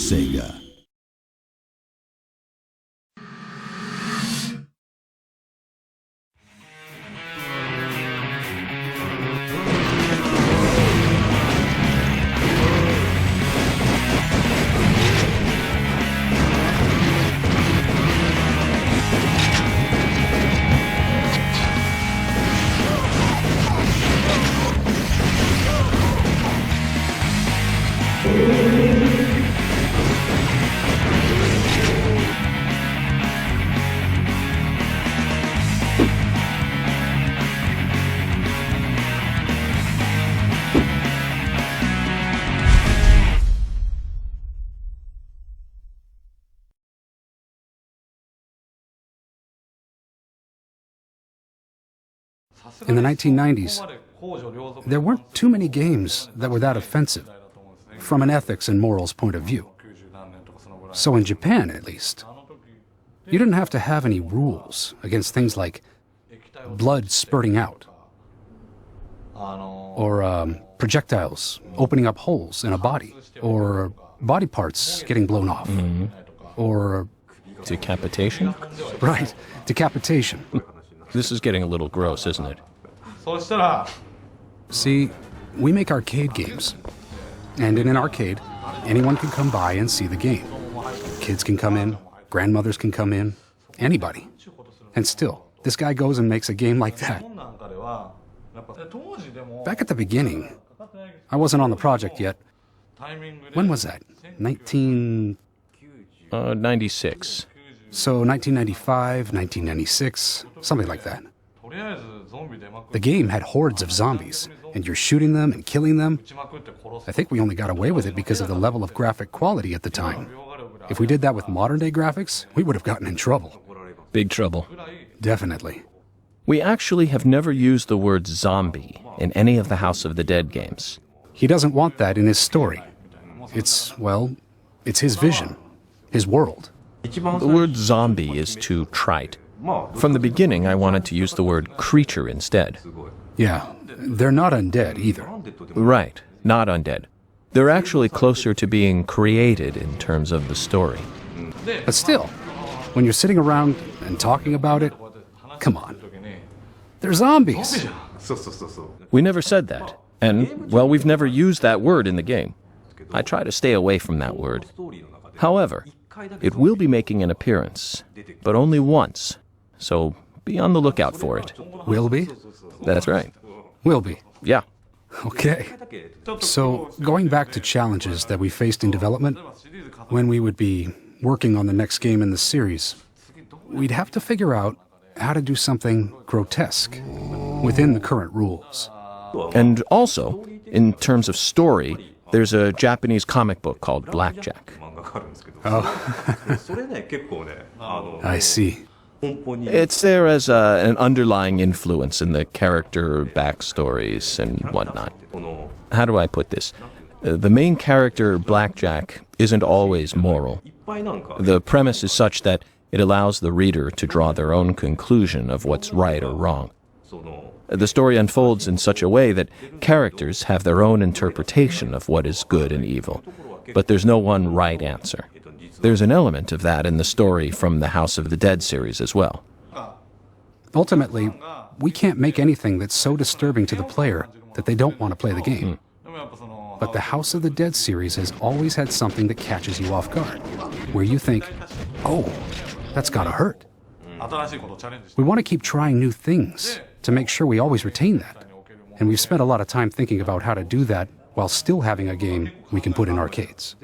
SEGA. In the 1990s, there weren't too many games that were that offensive, from an ethics and morals point of view. So in Japan, at least, you didn't have to have any rules against things like blood spurting out, or projectiles opening up holes in a body, or body parts getting blown off, or... Decapitation? Right, decapitation. This is getting a little gross, isn't it? See, we make arcade games. And in an arcade, anyone can come by and see the game. Kids can come in, grandmothers can come in, anybody. And still, this guy goes and makes a game like that. Back at the beginning, I wasn't on the project yet. When was that? 96. So 1995, 1996, something like that. The game had hordes of zombies, and you're shooting them and killing them. I think we only got away with it because of the level of graphic quality at the time. If we did that with modern-day graphics, we would have gotten in trouble. Big trouble. Definitely. We actually have never used the word zombie in any of the House of the Dead games. He doesn't want that in his story. It's his vision, his world. The word zombie is too trite. From the beginning, I wanted to use the word creature instead. Yeah, they're not undead either. Right, not undead. They're actually closer to being created in terms of the story. But still, when you're sitting around and talking about it, come on. They're zombies. We never said that. And, well, we've never used that word in the game. I try to stay away from that word. However, it will be making an appearance, but only once. So be on the lookout for it. Will be? That's right. Will be. Yeah. Okay. So, going back to challenges that we faced in development, when we would be working on the next game in the series, we'd have to figure out how to do something grotesque within the current rules. And also, in terms of story, there's a Japanese comic book called Blackjack. Oh. I see. It's there as an underlying influence in the character backstories and whatnot. How do I put this? The main character, Blackjack, isn't always moral. The premise is such that it allows the reader to draw their own conclusion of what's right or wrong. The story unfolds in such a way that characters have their own interpretation of what is good and evil, but there's no one right answer. There's an element of that in the story from the House of the Dead series as well. Ultimately, we can't make anything that's so disturbing to the player that they don't want to play the game. But the House of the Dead series has always had something that catches you off guard, where you think, oh, that's gotta hurt. We want to keep trying new things to make sure we always retain that. And we've spent a lot of time thinking about how to do that while still having a game we can put in arcades.